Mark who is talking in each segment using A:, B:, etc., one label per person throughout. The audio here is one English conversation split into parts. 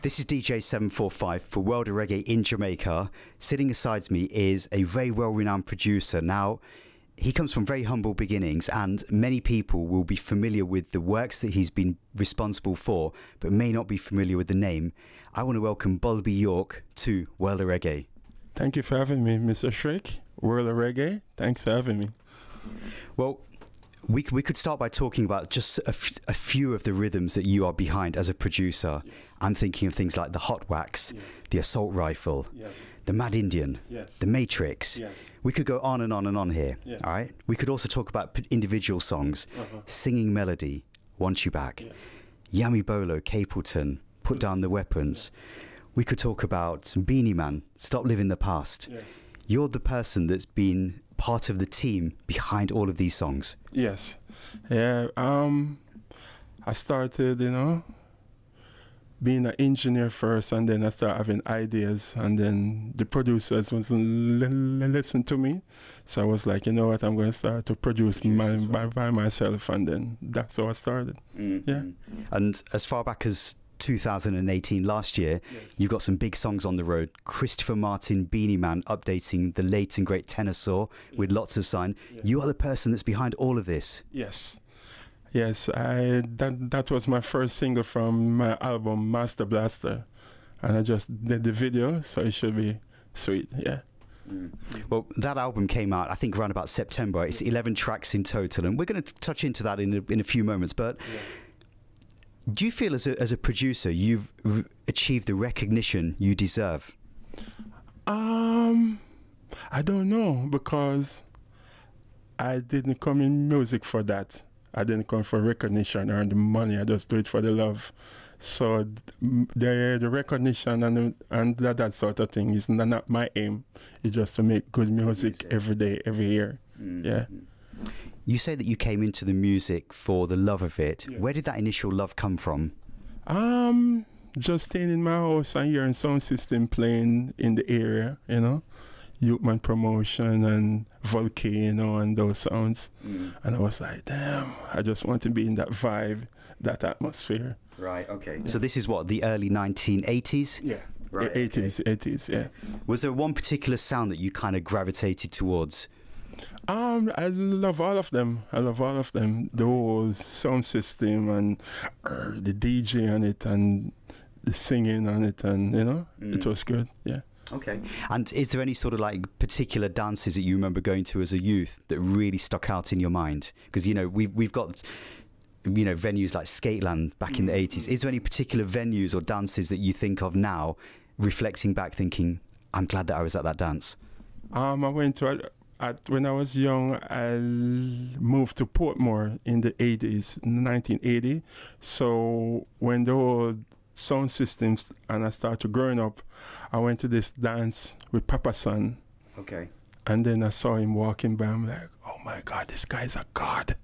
A: This is DJ 745 for World of Reggae in Jamaica. Sitting beside me is a very well-renowned producer. Now, he comes from very humble beginnings, and many people will be familiar with the works that he's been responsible for, but may not be familiar with the name. I want to welcome Bulby York to World of Reggae.
B: Thank you for having me, Mr. Shrek. World of Reggae, thanks for having me.
A: Well, we could start by talking about just a few of the rhythms that you are behind as a producer.
B: Yes.
A: I'm thinking of things like the Hot Wax,
B: yes,
A: the Assault Rifle,
B: yes,
A: the Mad Indian,
B: yes,
A: the Matrix.
B: yes,
A: We could go on and on and on here.
B: yes,
A: All right. We could also talk about individual songs, Singing Melody, Want You Back,
B: yes,
A: Yami Bolo, Capleton, Put Down the Weapons. We could talk about Beanie Man, Stop Living the Past.
B: yes.
A: You're the person that's been part of the team behind all of these songs.
B: Yes. Yeah, I started, being an engineer first, and then I started having ideas, and then the producers would listen to me. So I was like, you know what, I'm going to start to produce by myself, and then that's how I started.
A: Mm-hmm.
B: Yeah.
A: And as far back as 2018, last year,
B: Yes.
A: you got some big songs on the road. Christopher Martin, Beanie Man, updating the late and great tenor saw with lots of sign.
B: Yeah.
A: You are the person that's behind all of this.
B: Yes. Yes, that was my first single from my album Master Blaster, and I just did the video, so it should be sweet. Yeah.
A: Well, that album came out, I think, around about September. It's 11 tracks in total, and we're going to touch into that in a few moments. But do you feel as a producer you've achieved the recognition you deserve?
B: I don't know, because I didn't come in music for that. I didn't come for recognition or the money. I just do it for the love. So the recognition and that sort of thing is not my aim. It's just to make good music every day, every year. Yeah.
A: You say that you came into the music for the love of it.
B: Yeah.
A: Where did that initial love come from?
B: Just staying in my house and hearing sound system playing in the area, Youthman Promotion and Volcano and those sounds. And I was like, damn, I just want to be in that vibe, that atmosphere.
A: Right, okay.
B: Yeah.
A: So this is what, the early 1980s?
B: Yeah,
A: Right,
B: 80s, yeah.
A: Was there one particular sound that you kind of gravitated towards?
B: I love all of them. The whole sound system and the DJ on it and the singing on it, and it was good. Yeah.
A: Okay. And is there any sort of like particular dances that you remember going to as a youth that really stuck out in your mind? Because we've got venues like Skateland back in the 80s. Is there any particular venues or dances that you think of now, reflecting back, thinking, I'm glad that I was at that dance?
B: I went to when I was young, I moved to Portmore in the 80s, 1980. So when the whole sound systems and I started growing up, I went to this dance with Papa San.
A: Okay.
B: And then I saw him walking by. I'm like, oh my God, this guy's a god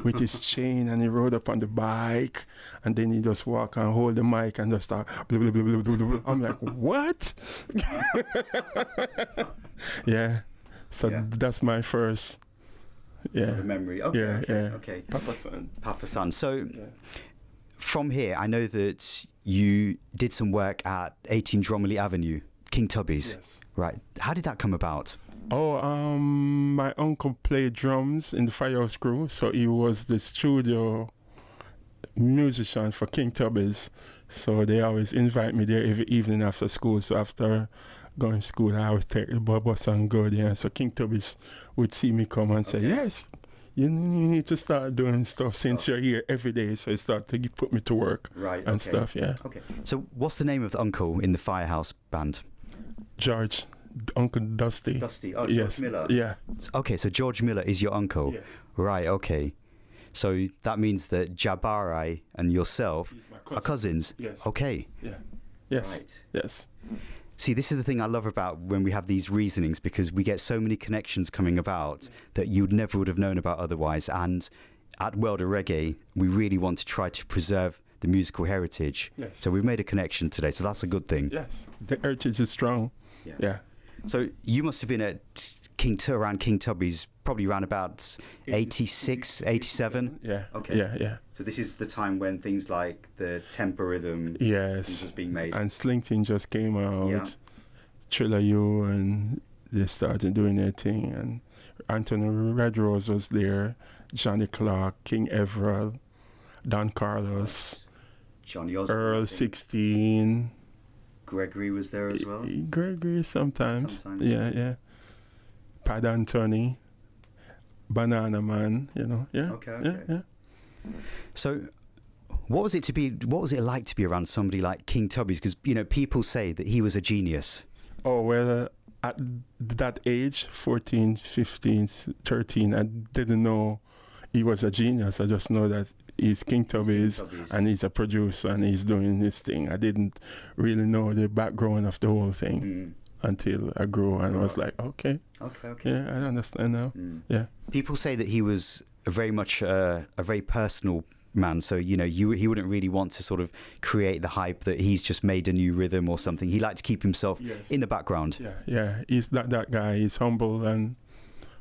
B: with his chain, and he rode up on the bike, and then he just walk and hold the mic and just start blah, blah, blah, blah, blah, blah. I'm like, what? Yeah. So that's my first
A: sort of memory. Okay,
B: yeah.
A: Okay.
B: Papa
A: San. So from here, I know that you did some work at 18 Dromley Avenue, King Tubby's.
B: Yes.
A: Right. How did that come about?
B: Oh, my uncle played drums in the Firehouse Crew, so he was the studio musician for King Tubby's. So they always invite me there every evening after school. So after going to school, I always take the bus and go there. So King Tubby's would see me come and say, yes, you need to start doing stuff since you're here every day. So he started to put me to work and stuff, yeah.
A: Okay. So what's the name of the uncle in the Firehouse band?
B: George. Uncle Dusty.
A: Dusty. Oh, George Miller.
B: Yeah.
A: Okay, so George Miller is your uncle.
B: Yes.
A: Right, okay. So that means that Jabari and yourself are cousins.
B: Yes.
A: Okay.
B: Yeah. Yes.
A: Right.
B: Yes.
A: See, this is the thing I love about when we have these reasonings, because we get so many connections coming about that you never would have known about otherwise. And at World of Reggae, we really want to try to preserve the musical heritage.
B: Yes.
A: So we've made a connection today, so that's a good thing.
B: Yes. The heritage is strong. Yeah.
A: So you must have been at around King Tubby's probably around about 86, 87?
B: Yeah.
A: Okay.
B: Yeah.
A: So this is the time when things like the tempo rhythm was being made.
B: And Sling Ting just came out.
A: Yeah.
B: Trilla U, and they started doing their thing. And Anthony Redrose was there, Johnny Clark, King Everell, Don Carlos,
A: Johnny Osborne,
B: Earl 16.
A: Gregory was there as well.
B: Gregory sometimes. Yeah. Pat Anthony, Banana Man, you know. Yeah.
A: Okay.
B: Yeah.
A: So, what was it like to be around somebody like King Tubby's? Because people say that he was a genius.
B: Oh well, at that age, 14, 15, 13, I didn't know he was a genius. I just know that he's King Tubby's and he's a producer and he's doing his thing. I didn't really know the background of the whole thing until I grew and was like, okay. Yeah, I understand now. Yeah.
A: People say that he was very much a very personal man, so he wouldn't really want to sort of create the hype that he's just made a new rhythm or something. He liked to keep himself in the background.
B: Yeah. He's that guy. He's humble and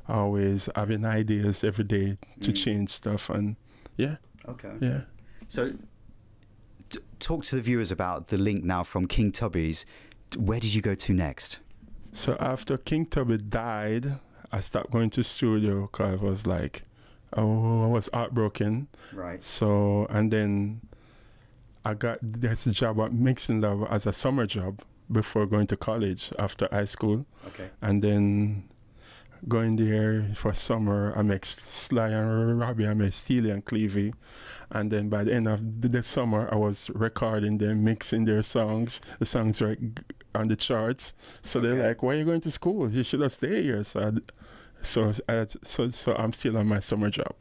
B: always having ideas every day to change stuff, and yeah.
A: So talk to the viewers about the link now from King Tubby's. Where did you go to next?
B: So after King Tubby died, I stopped going to studio because I was like, I was heartbroken.
A: Right.
B: So, and then I got this job at Mixing Lab as a summer job before going to college after high school.
A: Okay.
B: And then going there for summer, I met Sly and Robbie, I met Steely and Clevie. And then by the end of the summer, I was recording them, mixing their songs. The songs were on the charts. So they're like, why are you going to school? You should have stayed here. So I'm still on my summer job.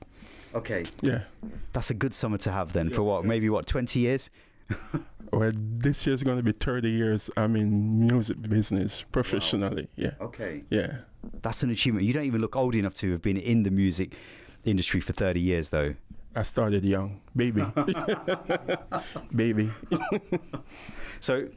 A: Okay.
B: Yeah.
A: That's a good summer to have then. For maybe 20 years?
B: Well, this year's going to be 30 years I'm in music business professionally. Wow. Yeah.
A: Okay.
B: Yeah.
A: That's an achievement. You don't even look old enough to have been in the music industry for 30 years, though.
B: I started young. Baby. Baby.
A: So,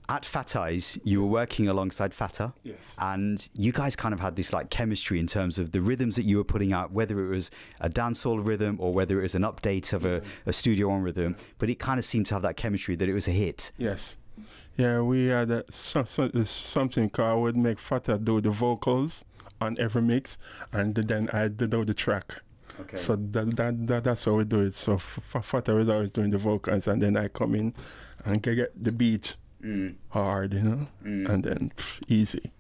A: at Fat Eyes, you were working alongside Fata.
B: Yes.
A: And you guys kind of had this like chemistry in terms of the rhythms that you were putting out, whether it was a dancehall rhythm or whether it was an update of a Studio One rhythm. But it kind of seemed to have that chemistry that it was a hit.
B: Yes. Yeah, we had something called I would make Fata do the vocals on every mix, and then I did do the track.
A: Okay.
B: So that's how we do it. So Fata was always doing the vocals, and then I come in and get the beat hard, and then easy.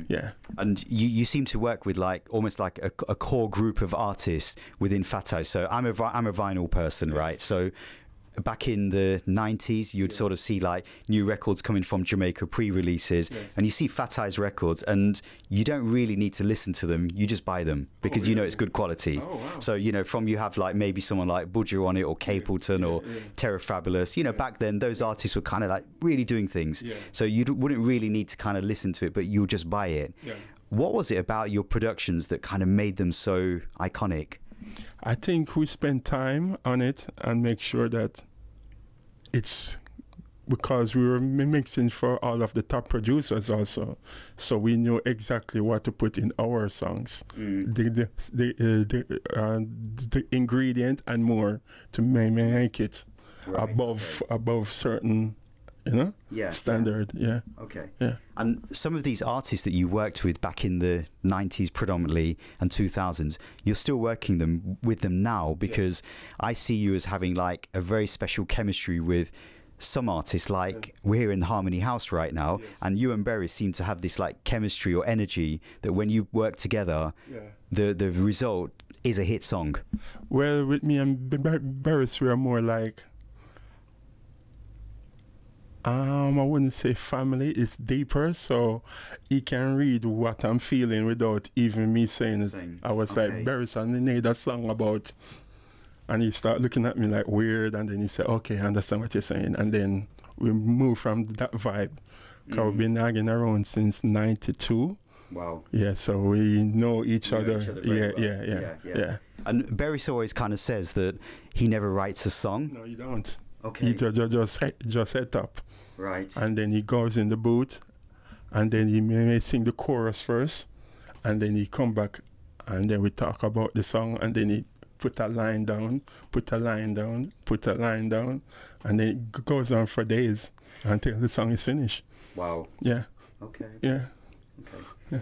B: Yeah.
A: And you seem to work with like almost like a core group of artists within Fat Eyes. So I'm a vinyl person, right? So back in the 90s, you'd sort of see like new records coming from Jamaica, pre-releases, and you see Fat Eyes records, and you don't really need to listen to them. You just buy them because you know it's good quality.
B: Oh, wow.
A: So you have like maybe someone like Budger on it, or Capleton, or Terra Fabulous. Back then those artists were kind of like really doing things. Yeah. So you wouldn't really need to kind of listen to it, but you'll just buy it. Yeah. What was it about your productions that kind of made them so iconic?
B: I think we spent time on it and make sure that it's because we were mixing for all of the top producers also, so we knew exactly what to put in our songs, the ingredient and more to make it above certain standard. Yeah.
A: Okay.
B: Yeah.
A: And some of these artists that you worked with back in the 90s predominantly and 2000s, you're still working with them now, because I see you as having like a very special chemistry with some artists. Like we're here in the Harmony House right now, and you and Berry seem to have this like chemistry or energy that when you work together, the result is a hit song.
B: Well, with me and Berry, we are more like I wouldn't say family, it's deeper, so he can read what I'm feeling without even me saying it. I was like, Barry, I need a song about, and he started looking at me like weird, and then he said, okay, I understand what you're saying, and then we moved from that vibe, because we've been hanging around since 92.
A: Wow.
B: Yeah, so we know each other. Yeah.
A: And Berry always kind of says that he never writes a song.
B: No, you don't.
A: Okay.
B: He just set up.
A: Right.
B: And then he goes in the booth, and then he may sing the chorus first, and then he come back, and then we talk about the song, and then he put a line down, put a line down, put a line down, and then it goes on for days until the song is finished.
A: Wow.
B: Yeah.
A: Okay.
B: Yeah.
A: Okay.
B: Yeah.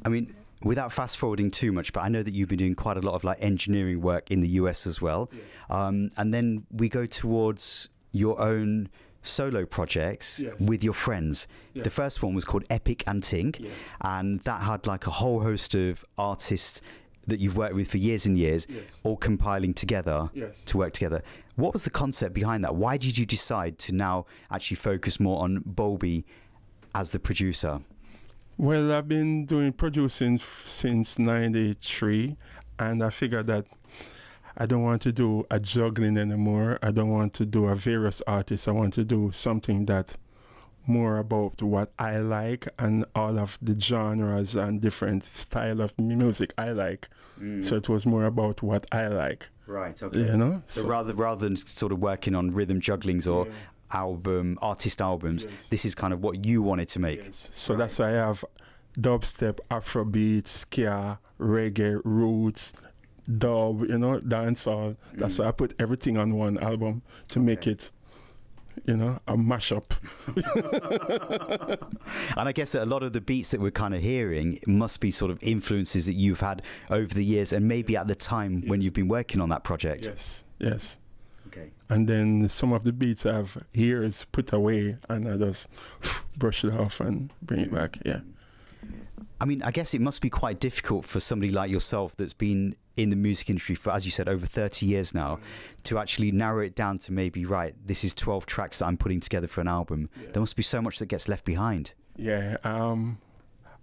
A: I mean, without fast forwarding too much, but I know that you've been doing quite a lot of like engineering work in the US as well.
B: Yes.
A: And then we go towards your own solo projects
B: Yes.
A: with your friends.
B: Yes.
A: The first one was called Epic and Ting,
B: Yes.
A: and that had like a whole host of artists that you've worked with for years and years,
B: Yes.
A: all compiling together
B: Yes.
A: to work together. What was the concept behind that? Why did you decide to now actually focus more on Bulby as the producer?
B: Well, I've been doing producing since '93, and I figured that I don't want to do a juggling anymore. I don't want to do a various artists. I want to do something that more about what I like and all of the genres and different style of music I like. So it was more about what I like.
A: Right. Okay.
B: You know.
A: So rather than sort of working on rhythm jugglings or artist albums,
B: Yes.
A: this is kind of what you wanted to make.
B: Yes. So that's why I have dubstep, Afrobeat, ska, reggae, roots, dub, you know, dancehall. That's why I put everything on one album to make it, you know, a mashup.
A: And I guess that a lot of the beats that we're kind of hearing must be sort of influences that you've had over the years and maybe at the time when you've been working on that project.
B: Yes, yes.
A: Okay.
B: And then some of the beats I've years put away and I just brush it off and bring it back. Yeah.
A: I mean, I guess it must be quite difficult for somebody like yourself that's been in the music industry for, as you said, over 30 years now, to actually narrow it down to maybe, right, this is 12 tracks that I'm putting together for an album.
B: Yeah.
A: There must be so much that gets left behind.
B: Yeah.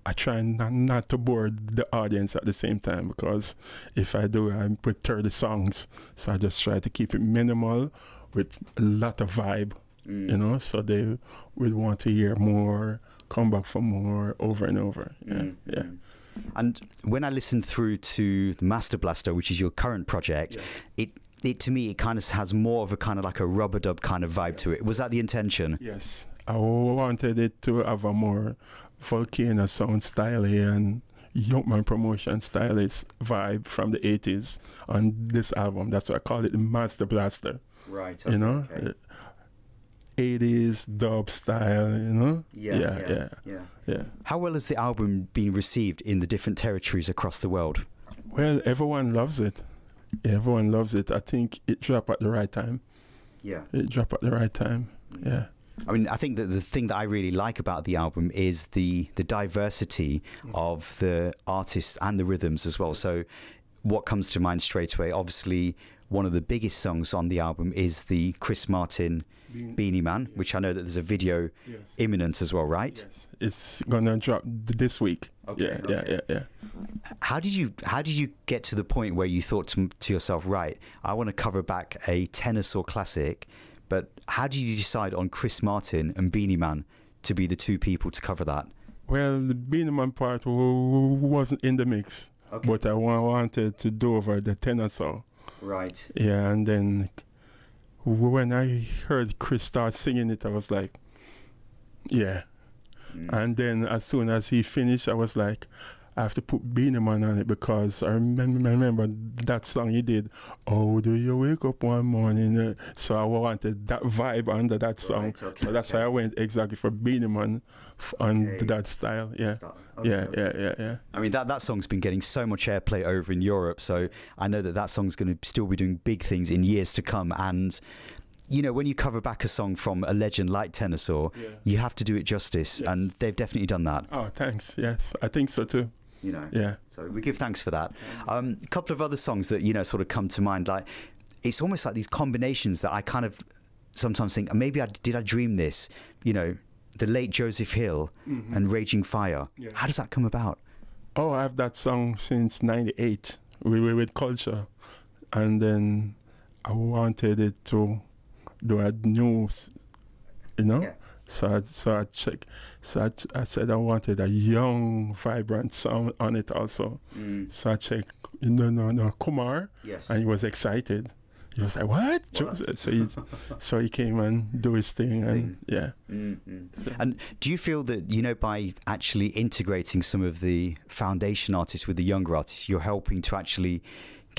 B: I try not to bore the audience at the same time, because if I do, I put 30 songs. So I just try to keep it minimal with a lot of vibe, you know, so they will want to hear more, come back for more, over and over. Yeah, yeah.
A: And when I listened through to the Master Blaster, which is your current project, it to me, it kind of has more of a kind of like a rubber dub kind of vibe to it. Was that the intention?
B: Yes. I wanted it to have a more volcano sound style and Youngman promotion stylist vibe from the 80s on this album. That's why I call it the Master Blaster.
A: Right.
B: You know? 80s dub style, you know? Yeah.
A: How well has the album been received in the different territories across the world?
B: Well, everyone loves it. Yeah, everyone loves it. I think it dropped at the right time.
A: Yeah.
B: It dropped at the right time. Yeah.
A: I mean, I think that the thing that I really like about the album is the diversity of the artists and the rhythms as well. So what comes to mind straight away, obviously one of the biggest songs on the album is the Chris Martin Beanie Man, which I know that there's a video imminent as well, right?
B: Yes. It's gonna drop this week.
A: Okay,
B: yeah.
A: How did you get to the point where you thought to yourself, right, I want to cover back a Tenor classic, but how did you decide on Chris Martin and Beanie Man to be the two people to cover that?
B: Well, the Beanie Man part wasn't in the mix, but I wanted to do over the tenor saw.
A: Right.
B: Yeah, and then when I heard Chris start singing it, I was like, yeah. And then as soon as he finished, I was like, I have to put Beanie Man on it, because I remember that song he did, "Oh, do you wake up one morning?" So I wanted that vibe under that song. So that's why I went exactly for Beanie Man on that style. Yeah. Yeah.
A: I mean, that song's been getting so much airplay over in Europe, so I know that song's going to still be doing big things in years to come. And you know, when you cover back a song from a legend like Tenor, you have to do it justice, and they've definitely done that.
B: Oh, thanks. Yes, I think so too.
A: You know,
B: yeah.
A: So we give thanks for that. A couple of other songs that, you know, sort of come to mind, like it's almost like these combinations that I kind of sometimes think, maybe did I dream this? You know, the late Joseph Hill and Raging Fire. Yeah. How does that come about? Oh,
B: I have that song since '98. We were with Culture, and then I wanted it to do a new, you know. Yeah. So I checked. So I said I wanted a young, vibrant sound on it also. So I checked, no, Kumar. Yes. And he was excited. He was like, "What?" So he came and do his thing, and yeah.
A: And do you feel that, you know, by actually integrating some of the foundation artists with the younger artists, you're helping to actually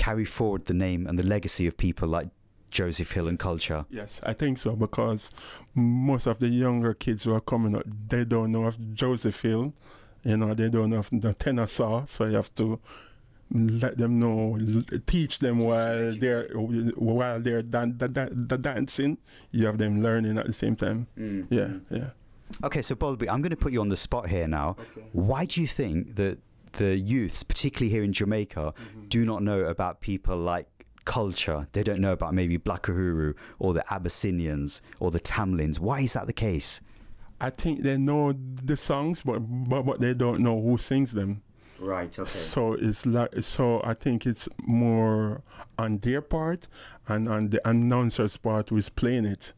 A: carry forward the name and the legacy of people like Joseph Hill and culture?
B: Yes, I think so, because most of the younger kids who are coming up, they don't know of Joseph Hill, you know, they don't know of the tenor saw, so you have to let them know, teach them while they're dancing. You have them learning at the same time. Yeah.
A: Okay, so Bulby, I'm going to put you on the spot here now.
B: Okay.
A: Why do you think that the youths, particularly here in Jamaica, do not know about people like culture? They don't know about maybe Black Uhuru or the Abyssinians or the Tamlins. Why is that the case?
B: I think they know the songs, but they don't know who sings them.
A: Right. Okay.
B: So it's like, so I think it's more on their part and on the announcer's part who's playing it.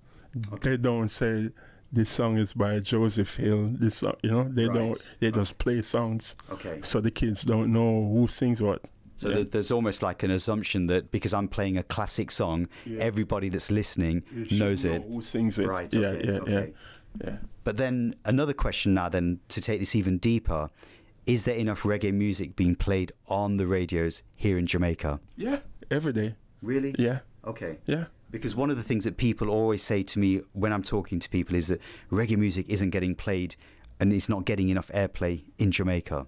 B: Okay. They don't say this song is by Joseph Hill. This you know, they don't. They just play songs. Okay. So the kids don't know who sings what.
A: So there's almost like an assumption that because I'm playing a classic song, everybody that's listening knows it.
B: Who sings it?
A: Right.
B: Yeah.
A: But then another question now, then, to take this even deeper. Is there enough reggae music being played on the radios here in Jamaica?
B: Yeah, every day.
A: Really?
B: Yeah.
A: Okay.
B: Yeah.
A: Because one of the things that people always say to me when I'm talking to people is that reggae music isn't getting played and it's not getting enough airplay in Jamaica.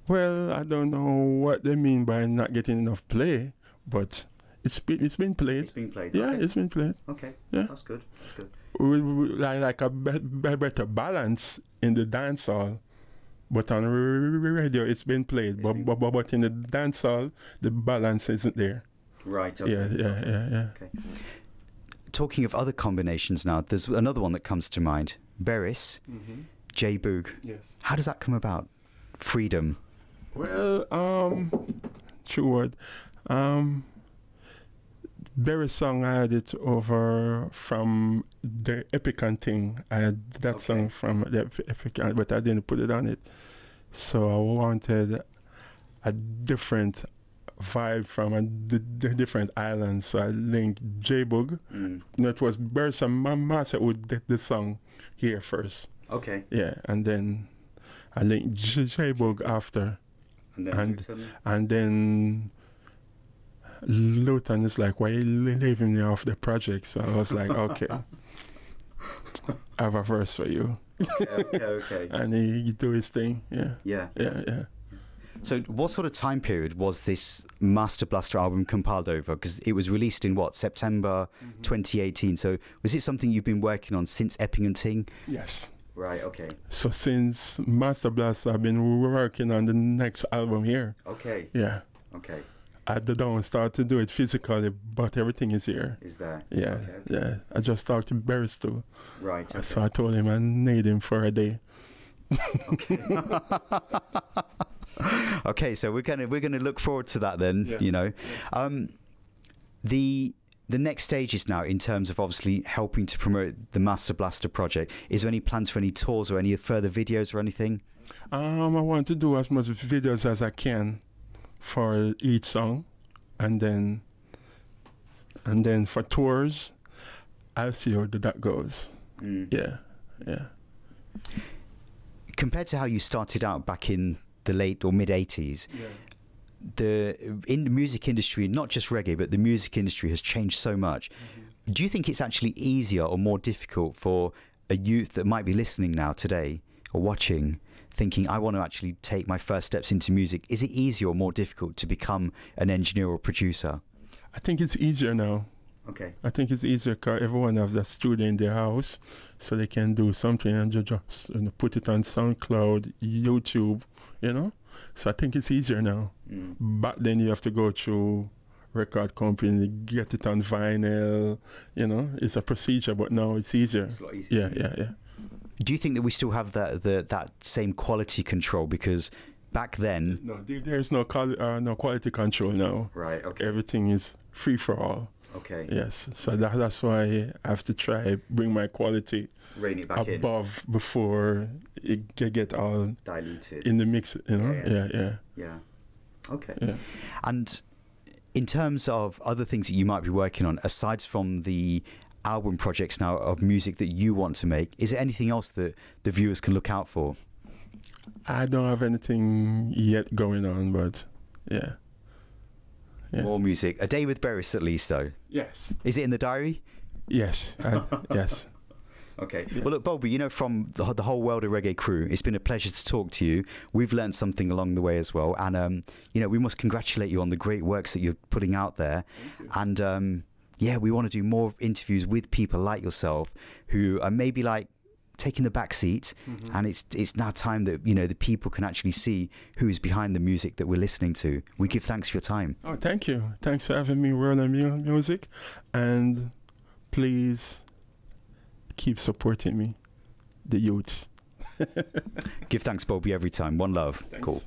B: Well, I don't know what they mean by not getting enough play, but it's been played.
A: It's been played.
B: Yeah,
A: okay.
B: It's been played.
A: Okay.
B: Yeah.
A: That's good. That's good.
B: Like a better balance in the dance hall. But on radio, it's been played. But in the dance hall, the balance isn't there.
A: Right. Okay.
B: Yeah.
A: Okay. Talking of other combinations now, there's another one that comes to mind. Beres, J Boog.
B: Yes.
A: How does that come about? Freedom.
B: Well, true word. Beres song, I had it over from the Epic and Ting. I had that song from the Epic, but I didn't put it on it. So I wanted a different vibe from a different island. So I linked J Boog. No, it was Beres and Master who did the song here first. Okay. Yeah, and then I linked J Boog after. And then Luton is like, why are you leaving me off the project? So I was like, okay, I have a verse for you. Okay. And he do his thing. Yeah.
A: So what sort of time period was this Master Blaster album compiled over? Because it was released in what, September 2018. So was it something you've been working on since Epping and Ting?
B: Yes.
A: Right, okay.
B: So since Master Blaster, I've been working on the next album here.
A: Okay.
B: Yeah.
A: Okay.
B: I don't start to do it physically, but everything is here.
A: Is there?
B: Yeah,
A: okay.
B: Yeah. I just talked to Beres too.
A: Right. Okay.
B: So I told him I need him for a day.
A: Okay. Okay, so we're gonna look forward to that then. Yes. You know, yes. The next stage is now in terms of obviously helping to promote the Master Blaster project. Is there any plans for any tours or any further videos or anything?
B: I want to do as much videos as I can for each song, and then for tours, I'll see how that goes. Yeah.
A: Compared to how you started out back in the late or mid 80s, in the music industry, not just reggae, but the music industry has changed so much. Do you think it's actually easier or more difficult for a youth that might be listening now today or watching, thinking, I want to actually take my first steps into music? Is it easier or more difficult to become an engineer or producer?
B: I think it's easier now.
A: Okay.
B: I think it's easier because everyone has a studio in their house, so they can do something and just put it on SoundCloud, YouTube, you know? So I think it's easier now. Back then you have to go through record company, get it on vinyl, you know? It's a procedure, but now it's easier.
A: It's a lot easier.
B: Yeah.
A: Do you think that we still have that same quality control? Because back then...
B: No, there's no quality control now.
A: Right, okay.
B: Everything is free for all.
A: Okay.
B: Yes, so that's why I have to try bring my quality
A: rein it back
B: above before it get all
A: diluted
B: in the mix, you know?
A: Yeah. Okay.
B: Yeah.
A: And in terms of other things that you might be working on, aside from the album projects now of music that you want to make, is there anything else that the viewers can look out for?
B: I don't have anything yet going on, but yeah. Yeah.
A: More music. A day with Beres at least, though.
B: Yes.
A: Is it in the diary?
B: Yes. Yes.
A: Okay.
B: Yeah.
A: Well, look, Bulby, you know, from the whole World of Reggae crew, it's been a pleasure to talk to you. We've learned something along the way as well. And, you know, we must congratulate you on the great works that you're putting out there.
B: Thank you.
A: And, yeah, we want to do more interviews with people like yourself who are maybe like taking the back seat. And it's now time that, you know, the people can actually see who's behind the music that we're listening to. We give thanks for your time.
B: Oh, thank you. Thanks for having me, World of Music. And please keep supporting me, the youths.
A: Give thanks, Bulby, every time. One love.
B: Thanks.
A: Cool.